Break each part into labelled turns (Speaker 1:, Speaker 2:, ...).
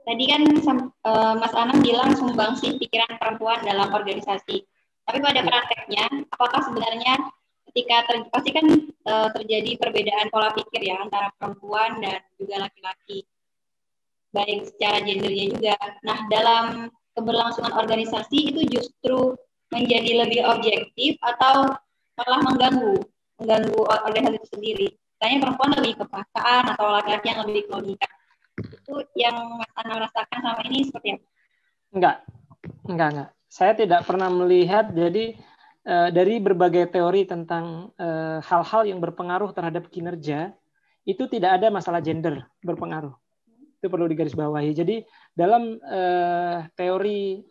Speaker 1: Tadi kan Mas Anam bilang sumbangsih pikiran perempuan dalam organisasi. Tapi pada prakteknya, apakah sebenarnya ketika pasti kan terjadi perbedaan pola pikir ya antara perempuan dan juga laki-laki, baik secara gendernya juga. Nah, dalam keberlangsungan organisasi itu justru menjadi lebih objektif atau malah mengganggu organisasi itu sendiri. Tanya perempuan lebih ke perasaan atau laki-laki yang lebih ke logika. Itu yang Mas Ana rasakan selama ini seperti apa?
Speaker 2: Enggak. Saya tidak pernah melihat, jadi dari berbagai teori tentang hal-hal yang berpengaruh terhadap kinerja, itu tidak ada masalah gender berpengaruh. Itu perlu digarisbawahi. Jadi dalam teori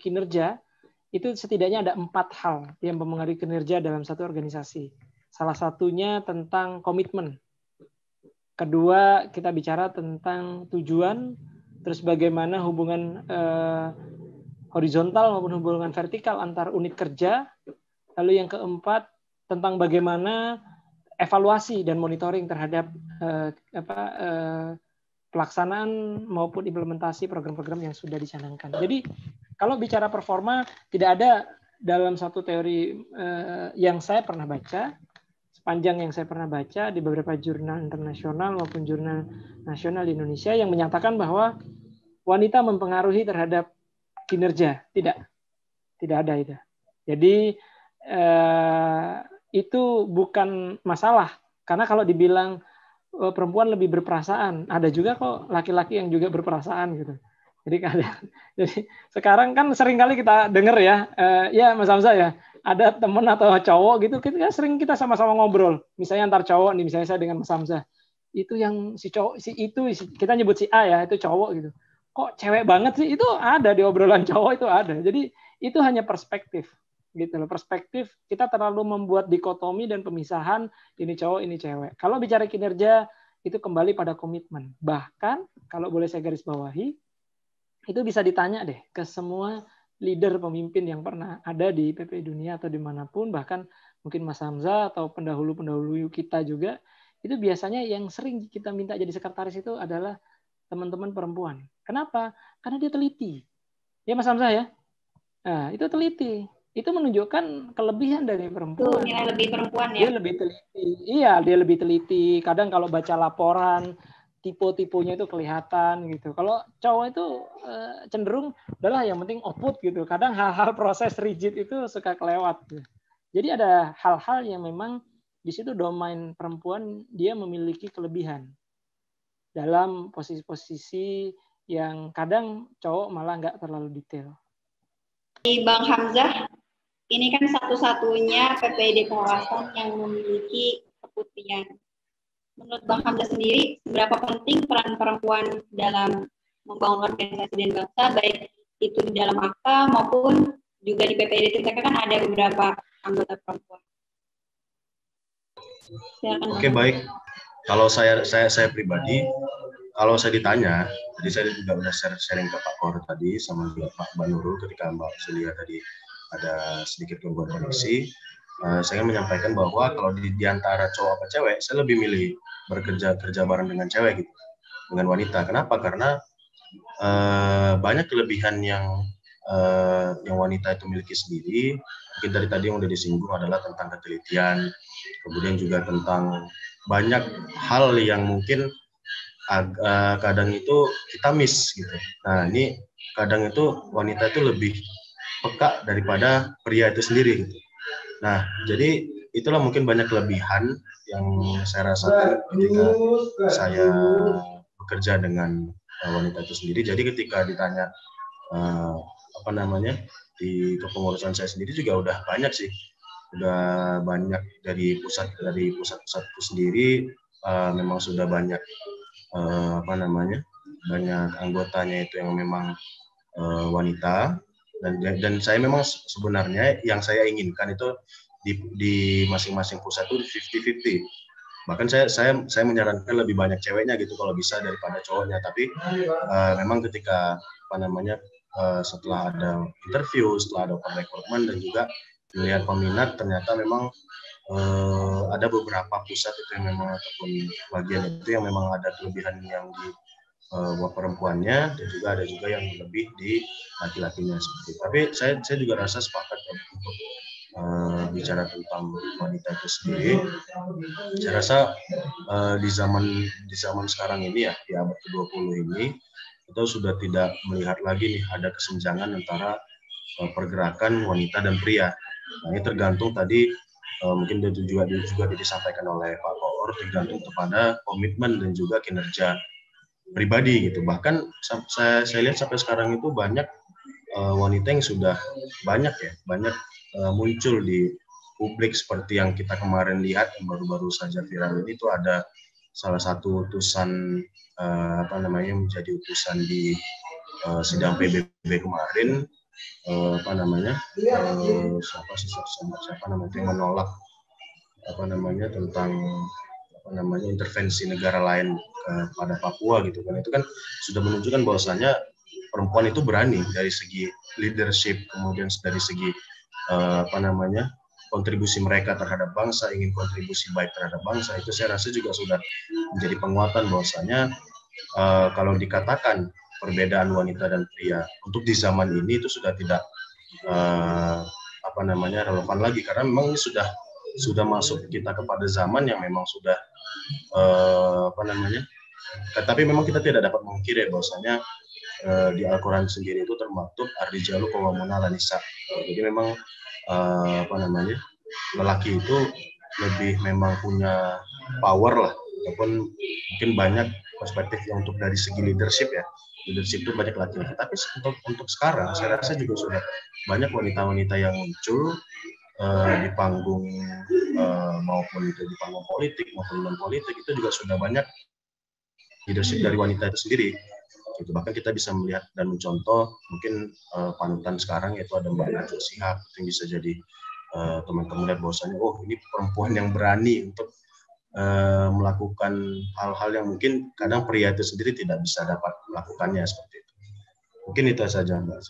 Speaker 2: kinerja, itu setidaknya ada 4 hal yang mempengaruhi kinerja dalam satu organisasi. Salah satunya tentang komitmen. Kedua, kita bicara tentang tujuan, terus bagaimana hubungan horizontal maupun hubungan vertikal antar unit kerja. Lalu yang keempat, tentang bagaimana evaluasi dan monitoring terhadap pelaksanaan maupun implementasi program-program yang sudah dicanangkan. Jadi, kalau bicara performa, tidak ada dalam satu teori yang saya pernah baca, sepanjang yang saya pernah baca di beberapa jurnal internasional maupun jurnal nasional di Indonesia yang menyatakan bahwa wanita mempengaruhi terhadap kinerja. Tidak ada itu. Jadi itu bukan masalah, karena kalau dibilang perempuan lebih berperasaan, ada juga kok laki-laki yang juga berperasaan gitu. Jadi sekarang kan sering kali kita dengar ya, ya Mas Hamzah ya, ada teman atau cowok gitu, kita sama-sama ngobrol. Misalnya antar cowok nih, misalnya saya dengan Mas Hamzah, itu yang si cowok, kita nyebut si A ya, itu cowok gitu. Kok cewek banget sih? Itu ada di obrolan cowok, itu ada. Jadi itu hanya perspektif gitu loh. Perspektif, kita terlalu membuat dikotomi dan pemisahan, ini cowok, ini cewek. Kalau bicara kinerja, itu kembali pada komitmen. Bahkan kalau boleh saya garis bawahi, itu bisa ditanya deh ke semua leader pemimpin yang pernah ada di PPI Dunia atau dimanapun, bahkan mungkin Mas Hamzah atau pendahulu-pendahulu kita juga, itu biasanya yang sering kita minta jadi sekretaris itu adalah teman-teman perempuan. Kenapa? Karena dia teliti. Ya Mas Hamzah ya? Nah, itu teliti. Itu menunjukkan kelebihan dari perempuan.
Speaker 1: Dia lebih perempuan ya?
Speaker 2: Dia lebih teliti. Iya, dia lebih teliti. Kadang kalau baca laporan, tipe-tipenya itu kelihatan gitu. Kalau cowok itu cenderung udahlah yang penting output gitu. Kadang hal-hal proses rigid itu suka kelewat. Jadi ada hal-hal yang memang di situ domain perempuan dia memiliki kelebihan dalam posisi-posisi yang kadang cowok malah nggak terlalu detail.
Speaker 1: Bang Hamzah, ini kan satu-satunya PPID kawasan yang memiliki keputihan. Menurut Bang Hamzah sendiri, seberapa penting peran perempuan dalam membangun organisasi dan bangsa, baik itu di dalam AKA maupun juga di PPID TTK kan ada beberapa anggota perempuan.
Speaker 3: Oke, baik. Kalau saya pribadi, kalau saya ditanya, tadi saya juga udah sharing ke Pak Kor tadi sama juga Pak Nurul ketika Mbak Sulia tadi ada sedikit gangguan koneksi. Saya menyampaikan bahwa kalau di antara cowok apa cewek, saya lebih milih kerja bareng dengan cewek gitu, dengan wanita. Kenapa? Karena banyak kelebihan yang wanita itu miliki sendiri. Mungkin dari tadi yang udah disinggung adalah tentang ketelitian, kemudian juga tentang banyak hal yang mungkin kadang itu kita miss gitu. Nah ini kadang itu wanita itu lebih peka daripada pria itu sendiri gitu. Nah jadi itulah mungkin banyak kelebihan yang saya rasakan ketika saya bekerja dengan wanita itu sendiri. Jadi ketika ditanya di kepengurusan saya sendiri juga udah banyak sih, udah banyak dari pusat-pusatku sendiri memang sudah banyak banyak anggotanya itu yang memang wanita, dan saya memang sebenarnya yang saya inginkan itu di masing-masing pusat itu 50-50. Bahkan saya menyarankan lebih banyak ceweknya gitu kalau bisa daripada cowoknya, tapi memang ketika setelah ada interview, setelah ada open recruitment dan juga melihat peminat, ternyata memang ada beberapa pusat itu yang memang ataupun bagian itu yang memang ada kelebihan yang buat perempuannya, dan juga ada juga yang lebih di laki-lakinya seperti itu. Tapi saya juga rasa sepakat untuk bicara tentang wanita itu sendiri. Saya rasa di zaman sekarang ini ya, di abad ke-20 ini, kita sudah tidak melihat lagi nih ada kesenjangan antara pergerakan wanita dan pria. Nah, ini tergantung tadi mungkin juga disampaikan oleh Pak Koor, tergantung kepada komitmen dan juga kinerja pribadi gitu. Bahkan saya lihat sampai sekarang itu banyak wanita yang sudah banyak muncul di publik, seperti yang kita kemarin lihat yang baru-baru saja viral ini. Itu ada salah satu utusan menjadi utusan di sidang PBB kemarin, siapa namanya yang menolak tentang intervensi negara lain kepada Papua gitu kan. Itu kan sudah menunjukkan bahwasanya perempuan itu berani dari segi leadership, kemudian dari segi kontribusi mereka terhadap bangsa, ingin kontribusi baik terhadap bangsa. Itu saya rasa juga sudah menjadi penguatan bahwasanya kalau dikatakan perbedaan wanita dan pria untuk di zaman ini itu sudah tidak relevan lagi, karena memang ini sudah masuk kita kepada zaman yang memang sudah tapi memang kita tidak dapat mengkira bahwasanya di Al-Quran sendiri itu termaktub ar-rijalu qawwamuna 'alan nisa. Jadi memang lelaki itu lebih memang punya power lah, ataupun mungkin banyak perspektif yang untuk dari segi leadership ya. Leadership itu banyak laki-laki. Tapi untuk sekarang saya rasa juga sudah banyak wanita-wanita yang muncul di panggung maupun itu di panggung politik maupun non politik, itu juga sudah banyak leadership dari wanita itu sendiri. Gitu. Bahkan kita bisa melihat dan mencontoh mungkin panutan sekarang, yaitu ada Mbak Najwa Shihab, yang bisa jadi teman-teman lihat bahwasanya ini perempuan yang berani untuk melakukan hal-hal yang mungkin kadang pria itu sendiri tidak bisa dapat melakukannya seperti itu. Mungkin itu saja Mbak.